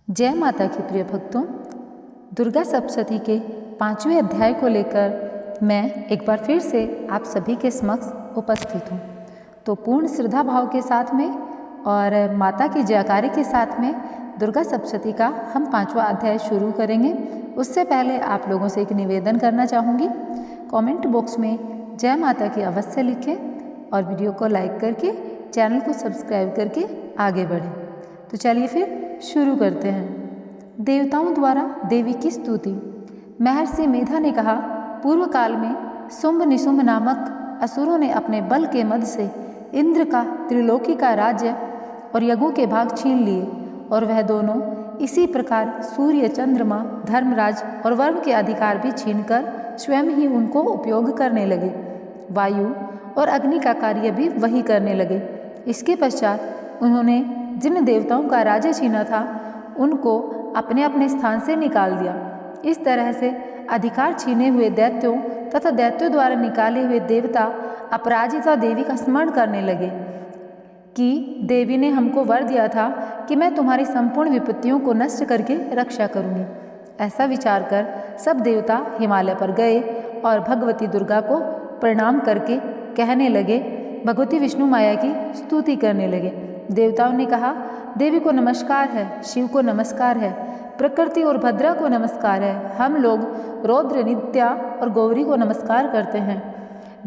जय माता की प्रिय भक्तों, दुर्गा सप्तशती के 5वें अध्याय को लेकर मैं एक बार फिर से आप सभी के समक्ष उपस्थित हूँ। तो पूर्ण श्रद्धा भाव के साथ में और माता की जयकारे के साथ में दुर्गा सप्तशती का हम 5वां अध्याय शुरू करेंगे। उससे पहले आप लोगों से एक निवेदन करना चाहूँगी। कमेंट बॉक्स में जय माता की अवश्य लिखें और वीडियो को लाइक करके चैनल को सब्सक्राइब करके आगे बढ़ें। तो चलिए फिर शुरू करते हैं। देवताओं द्वारा देवी की स्तुति। महर्षि मेधा ने कहा, पूर्व काल में शुंभ निशुंभ नामक असुरों ने अपने बल के मद से इंद्र का त्रिलोकी का राज्य और यज्ञों के भाग छीन लिए, और वह दोनों इसी प्रकार सूर्य, चंद्रमा, धर्मराज और वरुण के अधिकार भी छीनकर स्वयं ही उनको उपयोग करने लगे। वायु और अग्नि का कार्य भी वही करने लगे। इसके पश्चात उन्होंने जिन देवताओं का राज्य छीना था उनको अपने अपने स्थान से निकाल दिया। इस तरह से अधिकार छीने हुए दैत्यों तथा दैत्यों द्वारा निकाले हुए देवता अपराजिता देवी का स्मरण करने लगे कि देवी ने हमको वर दिया था कि मैं तुम्हारी संपूर्ण विपत्तियों को नष्ट करके रक्षा करूंगी। ऐसा विचार कर सब देवता हिमालय पर गए और भगवती दुर्गा को प्रणाम करके कहने लगे, भगवती विष्णु माया की स्तुति करने लगे। देवताओं ने कहा, देवी को नमस्कार है, शिव को नमस्कार है, प्रकृति और भद्रा को नमस्कार है। हम लोग रौद्र, नित्या और गौरी को नमस्कार करते हैं।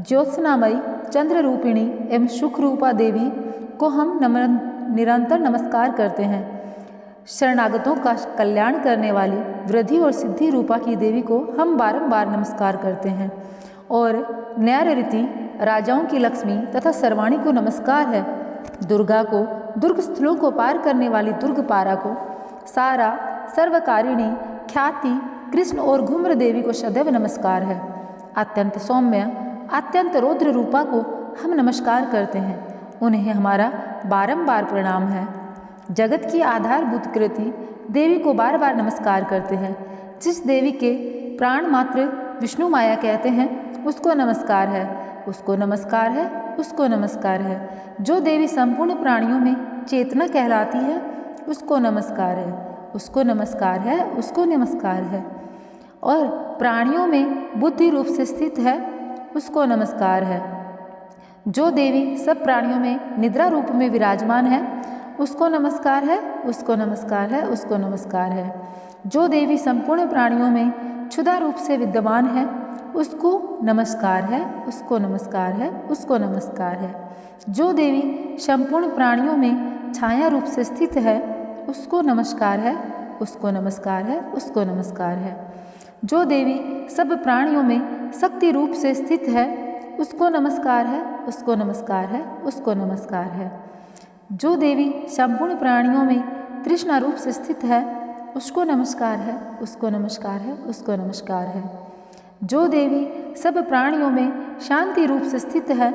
ज्योत्सनामयी, चंद्र रूपिणी एवं सुख रूपा देवी को हम निरंतर नमस्कार करते हैं। शरणागतों का कल्याण करने वाली वृद्धि और सिद्धि रूपा की देवी को हम बारंबार नमस्कार करते हैं। और न्यायरीति राजाओं की लक्ष्मी तथा सर्वाणी को नमस्कार है। दुर्गा को, दुर्ग स्थलों को पार करने वाली दुर्गपारा को, सारा, सर्वकारिणी, ख्याति, कृष्ण और घुम्र देवी को सदैव नमस्कार है। अत्यंत सौम्य, अत्यंत रौद्र रूपा को हम नमस्कार करते हैं। उन्हें हमारा बारंबार प्रणाम है। जगत की आधारभूत कृति देवी को बार बार नमस्कार करते हैं। जिस देवी के प्राण मात्र विष्णु माया कहते हैं उसको नमस्कार है, उसको नमस्कार है, उसको नमस्कार है। जो देवी संपूर्ण प्राणियों में चेतना कहलाती है उसको नमस्कार है, उसको नमस्कार है, उसको नमस्कार है। और प्राणियों में बुद्धि रूप से स्थित है उसको नमस्कार है। जो देवी सब प्राणियों में निद्रा रूप में विराजमान है उसको नमस्कार है, उसको नमस्कार है, उसको नमस्कार है। जो देवी संपूर्ण प्राणियों में क्षुधा रूप से विद्यमान है उसको नमस्कार है, उसको नमस्कार है, उसको नमस्कार है। जो देवी संपूर्ण प्राणियों में छाया रूप से स्थित है उसको नमस्कार है, उसको नमस्कार है, उसको नमस्कार है। जो देवी सब प्राणियों में शक्ति रूप से स्थित है उसको नमस्कार है, उसको नमस्कार है, उसको नमस्कार है। जो देवी संपूर्ण प्राणियों में तृष्णा रूप से स्थित है उसको नमस्कार है, उसको नमस्कार है, उसको नमस्कार है। जो देवी सब प्राणियों में शांति रूप से स्थित है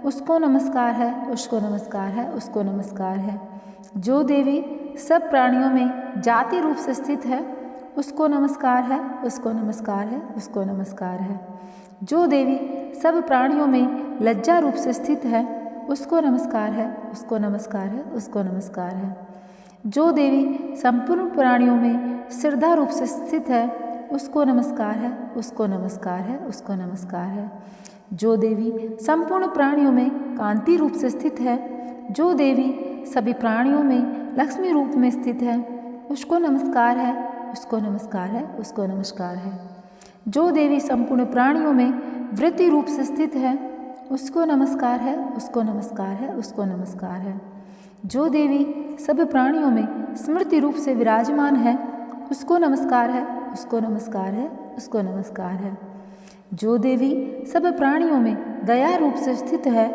उसको नमस्कार है, उसको नमस्कार है, उसको नमस्कार है। जो देवी सब प्राणियों में जाति रूप से स्थित है उसको नमस्कार है, उसको नमस्कार है, उसको नमस्कार है। जो देवी सब प्राणियों में लज्जा रूप से स्थित है उसको नमस्कार है, उसको नमस्कार है, उसको नमस्कार है। जो देवी संपूर्ण प्राणियों में श्रद्धा रूप से स्थित है उसको नमस्कार है, उसको नमस्कार है, उसको नमस्कार है। जो देवी संपूर्ण प्राणियों में कांति रूप से स्थित है, जो देवी सभी प्राणियों में लक्ष्मी रूप में स्थित है उसको नमस्कार है, उसको नमस्कार है, उसको नमस्कार है। जो देवी संपूर्ण प्राणियों में वृत्ति रूप से स्थित है उसको नमस्कार है, उसको नमस्कार है, उसको नमस्कार है। जो देवी सब प्राणियों में स्मृति रूप से विराजमान है उसको नमस्कार है, उसको नमस्कार है, उसको नमस्कार है। जो देवी सब प्राणियों में दया रूप से स्थित है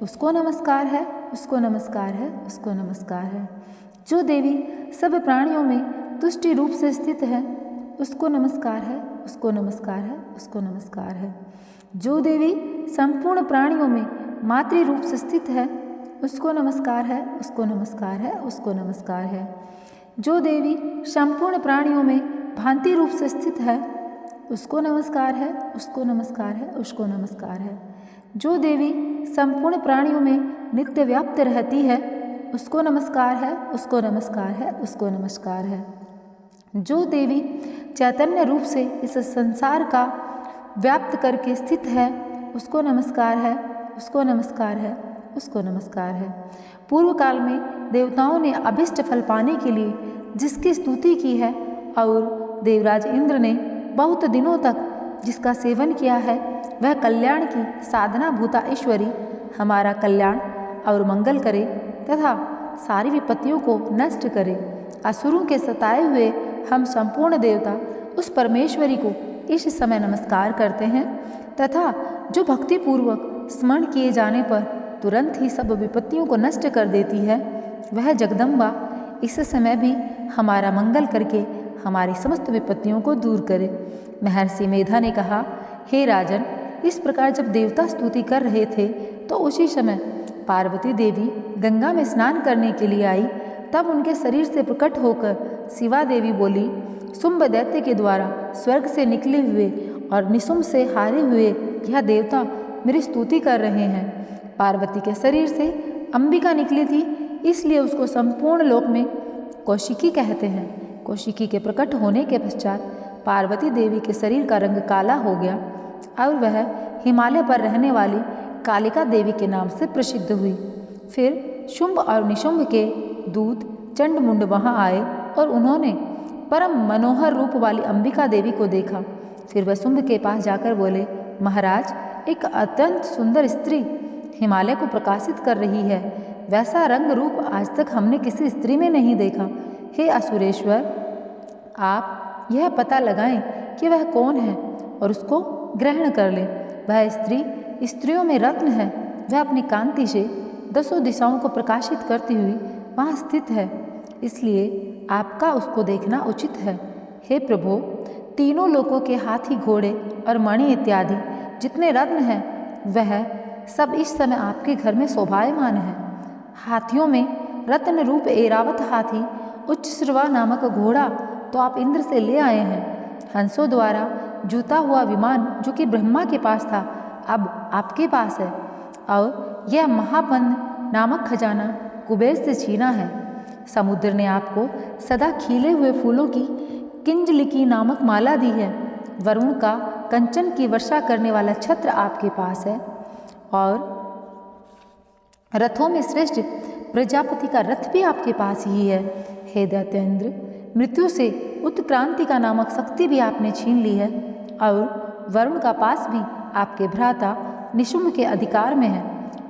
उसको नमस्कार है, उसको नमस्कार है, उसको नमस्कार है। जो देवी सब प्राणियों में तुष्टि रूप से स्थित है उसको नमस्कार है, उसको नमस्कार है, उसको नमस्कार है। जो देवी संपूर्ण प्राणियों में मातृ रूप से स्थित है उसको नमस्कार है, उसको नमस्कार है, उसको नमस्कार है। जो देवी संपूर्ण प्राणियों में भांति रूप से स्थित है उसको नमस्कार है, उसको नमस्कार है, उसको नमस्कार है। जो देवी संपूर्ण प्राणियों में नित्य व्याप्त रहती है उसको नमस्कार है, उसको नमस्कार है, उसको नमस्कार है। जो देवी चैतन्य रूप से इस संसार का व्याप्त करके स्थित है, उसको नमस्कार है, उसको नमस्कार है, उसको नमस्कार है। पूर्व काल में देवताओं ने अभिष्ट फल पाने के लिए जिसकी स्तुति की है और देवराज इंद्र ने बहुत दिनों तक जिसका सेवन किया है, वह कल्याण की साधना भूता ईश्वरी हमारा कल्याण और मंगल करे तथा सारी विपत्तियों को नष्ट करे। असुरों के सताए हुए हम संपूर्ण देवता उस परमेश्वरी को इस समय नमस्कार करते हैं तथा जो भक्तिपूर्वक स्मरण किए जाने पर तुरंत ही सब विपत्तियों को नष्ट कर देती है, वह जगदम्बा इस समय भी हमारा मंगल करके हमारी समस्त विपत्तियों को दूर करे। महर्षि मेधा ने कहा, हे राजन, इस प्रकार जब देवता स्तुति कर रहे थे तो उसी समय पार्वती देवी गंगा में स्नान करने के लिए आई। तब उनके शरीर से प्रकट होकर शिवा देवी बोली, शुंभ दैत्य के द्वारा स्वर्ग से निकले हुए और निशुंभ से हारे हुए यह देवता मेरी स्तुति कर रहे हैं। पार्वती के शरीर से अंबिका निकली थी, इसलिए उसको संपूर्ण लोक में कौशिकी कहते हैं। कौशिकी के प्रकट होने के पश्चात पार्वती देवी के शरीर का रंग काला हो गया और वह हिमालय पर रहने वाली कालिका देवी के नाम से प्रसिद्ध हुई। फिर शुंभ और निशुंभ के दूत चंडमुंड वहाँ आए और उन्होंने परम मनोहर रूप वाली अंबिका देवी को देखा। फिर वह शुंभ के पास जाकर बोले, महाराज, एक अत्यंत सुंदर स्त्री हिमालय को प्रकाशित कर रही है। वैसा रंग रूप आज तक हमने किसी स्त्री में नहीं देखा। हे असुरेश्वर, आप यह पता लगाएं कि वह कौन है और उसको ग्रहण कर लें। वह स्त्री स्त्रियों में रत्न है। वह अपनी कांति से 10 दिशाओं को प्रकाशित करती हुई वहाँ स्थित है, इसलिए आपका उसको देखना उचित है। हे प्रभु, तीनों लोकों के हाथी, घोड़े और मणि इत्यादि जितने रत्न हैं, वह सब इस समय आपके घर में शोभायमान है। हाथियों में रत्न रूप ऐरावत हाथी, उच्चश्रवा नामक घोड़ा तो आप इंद्र से ले आए हैं। हंसों द्वारा जूता हुआ विमान जो कि ब्रह्मा के पास था, अब आपके पास है। और यह महापन्न नामक खजाना कुबेर से छीना है। समुद्र ने आपको सदा खिले हुए फूलों की किंजलिकी नामक माला दी है। वरुण का कंचन की वर्षा करने वाला छत्र आपके पास है और रथों में श्रेष्ठ प्रजापति का रथ भी आपके पास ही है। हे दैत्येंद्र, मृत्यु से उत्क्रांति का नामक शक्ति भी आपने छीन ली है और वरुण का पास भी आपके भ्राता निशुंभ के अधिकार में है।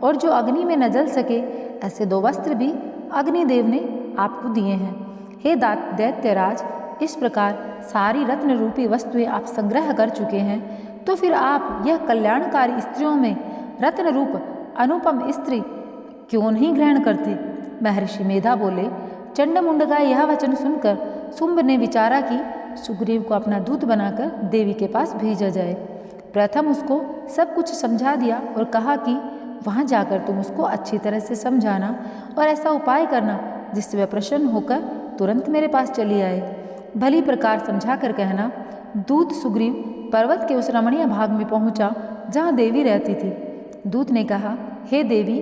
और जो अग्नि में न जल सके ऐसे 2 वस्त्र भी अग्निदेव ने आपको दिए हैं। हे दैत्यराज, इस प्रकार सारी रत्न रूपी वस्तुएं आप संग्रह कर चुके हैं, तो फिर आप यह कल्याणकारी स्त्रियों में रत्न रूप अनुपम स्त्री क्यों नहीं ग्रहण करते? महर्षि मेधा बोले, चंडमुंड का यह वचन सुनकर शुंभ ने विचारा कि सुग्रीव को अपना दूत बनाकर देवी के पास भेजा जाए। प्रथम उसको सब कुछ समझा दिया और कहा कि वहाँ जाकर तुम उसको अच्छी तरह से समझाना और ऐसा उपाय करना जिससे वह प्रसन्न होकर तुरंत मेरे पास चली आए। भली प्रकार समझा कर कहना। दूत सुग्रीव पर्वत के उस रमणीय भाग में पहुँचा जहाँ देवी रहती थी। दूत ने कहा, हे देवी,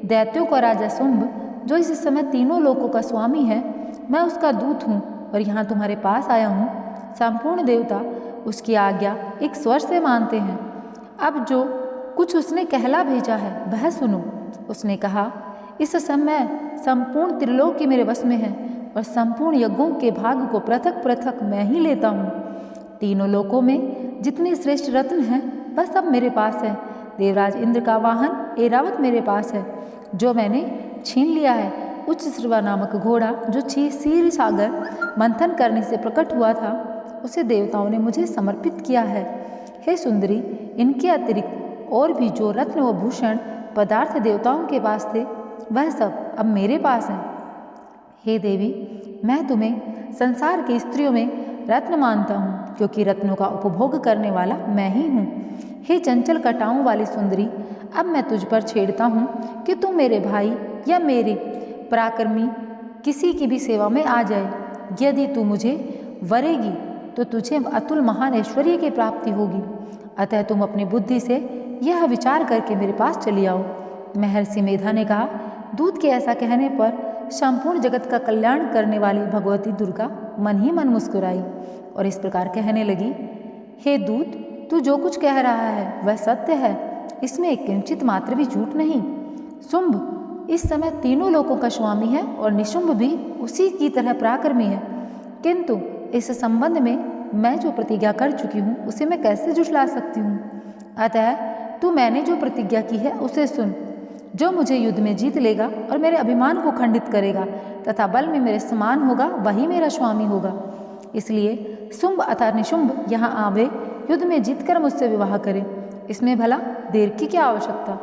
दैत्यों का राजा शुंभ जो इस समय तीनों लोकों का स्वामी है, मैं उसका दूत हूँ और यहाँ तुम्हारे पास आया हूँ। संपूर्ण देवता उसकी आज्ञा एक स्वर से मानते हैं। अब जो कुछ उसने कहला भेजा है वह सुनो। उसने कहा, इस समय संपूर्ण त्रिलोकी मेरे वश में है और संपूर्ण यज्ञों के भाग को पृथक पृथक मैं ही लेता हूँ। तीनों लोकों में जितने श्रेष्ठ रत्न हैं वह सब मेरे पास है। देवराज इंद्र का वाहन ऐरावत मेरे पास है, जो मैंने छीन लिया है। उच्चश्रवा नामक घोड़ा जो क्षीर सागर मंथन करने से प्रकट हुआ था, उसे देवताओं ने मुझे समर्पित किया है। हे सुंदरी, इनके अतिरिक्त और भी जो रत्न व भूषण पदार्थ देवताओं के पास थे, वह सब अब मेरे पास हैं। हे देवी, मैं तुम्हें संसार की स्त्रियों में रत्न मानता हूँ, क्योंकि रत्नों का उपभोग करने वाला मैं ही हूँ। हे चंचल कटाओं वाली सुंदरी, अब मैं तुझ पर छेड़ता हूँ कि तुम मेरे भाई या मेरे पराक्रमी किसी की भी सेवा में आ जाए। यदि तू मुझे वरेगी तो तुझे अतुल महान ऐश्वर्य की प्राप्ति होगी। अतः तुम अपनी बुद्धि से यह विचार करके मेरे पास चली आओ। महर्षि मेधा ने कहा, दूत के ऐसा कहने पर संपूर्ण जगत का कल्याण करने वाली भगवती दुर्गा मन ही मन मुस्कुराई और इस प्रकार कहने लगी, हे दूत, तू जो कुछ कह रहा है वह सत्य है, इसमें एक किंचित मात्र भी झूठ नहीं। शुंभ इस समय तीनों लोकों का स्वामी है और निशुंभ भी उसी की तरह पराक्रमी है, किंतु इस संबंध में मैं जो प्रतिज्ञा कर चुकी हूँ उसे मैं कैसे झुठला सकती हूँ। अतः तू मैंने जो प्रतिज्ञा की है उसे सुन। जो मुझे युद्ध में जीत लेगा और मेरे अभिमान को खंडित करेगा तथा बल में मेरे समान होगा वही मेरा स्वामी होगा। इसलिए शुंभ अथवा निशुंभ यहाँ आवे, युद्ध में जीतकर मुझसे विवाह करे, इसमें भला देर की क्या आवश्यकता।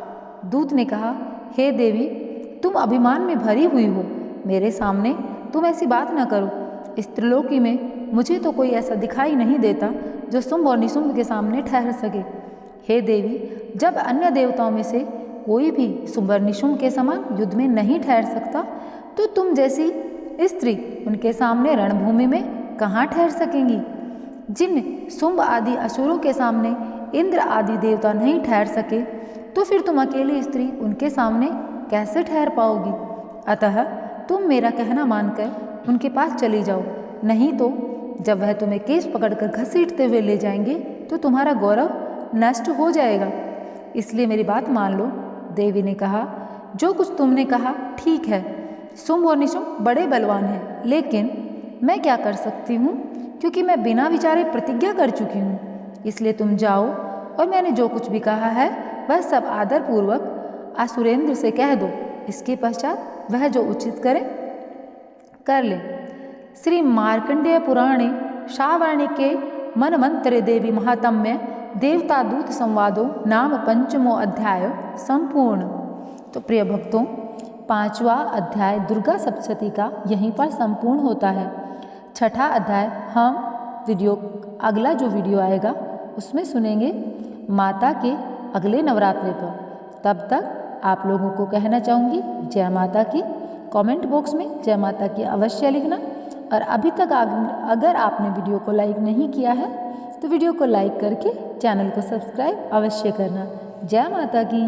दूत ने कहा, हे देवी, तुम अभिमान में भरी हुई हो, मेरे सामने तुम ऐसी बात न करो। इस त्रिलोकी में मुझे तो कोई ऐसा दिखाई नहीं देता जो शुंभ और निशुंभ के सामने ठहर सके। हे देवी, जब अन्य देवताओं में से कोई भी शुंभ और निशुंभ के समान युद्ध में नहीं ठहर सकता, तो तुम जैसी स्त्री उनके सामने रणभूमि में कहाँ ठहर सकेंगी। जिन शुंभ आदि असुरों के सामने इंद्र आदि देवता नहीं ठहर सके, तो फिर तुम अकेली स्त्री उनके सामने कैसे ठहर पाओगी। अतः तुम मेरा कहना मानकर उनके पास चली जाओ, नहीं तो जब वह तुम्हें केस पकड़कर घसीटते हुए ले जाएंगे तो तुम्हारा गौरव नष्ट हो जाएगा। इसलिए मेरी बात मान लो। देवी ने कहा, जो कुछ तुमने कहा ठीक है, शुंभ और निशुंभ बड़े बलवान हैं, लेकिन मैं क्या कर सकती हूँ, क्योंकि मैं बिना विचारे प्रतिज्ञा कर चुकी हूँ। इसलिए तुम जाओ और मैंने जो कुछ भी कहा है वह सब आदरपूर्वक असुरेंद्र से कह दो। इसके पश्चात वह जो उचित करे कर ले। श्री मार्कंडेय पुराणे शावर्णिके मनमंत्रे देवी महात्म्य देवता दूत संवादों नाम 5वां अध्याय संपूर्ण। तो प्रिय भक्तों, 5वां अध्याय दुर्गा सप्तशती का यहीं पर संपूर्ण होता है। 6ठा अध्याय हम अगला जो वीडियो आएगा उसमें सुनेंगे माता के अगले नवरात्रे पर। तब तक आप लोगों को कहना चाहूँगी जय माता की। कमेंट बॉक्स में जय माता की अवश्य लिखना, और अभी तक अगर आपने वीडियो को लाइक नहीं किया है तो वीडियो को लाइक करके चैनल को सब्सक्राइब अवश्य करना। जय माता की।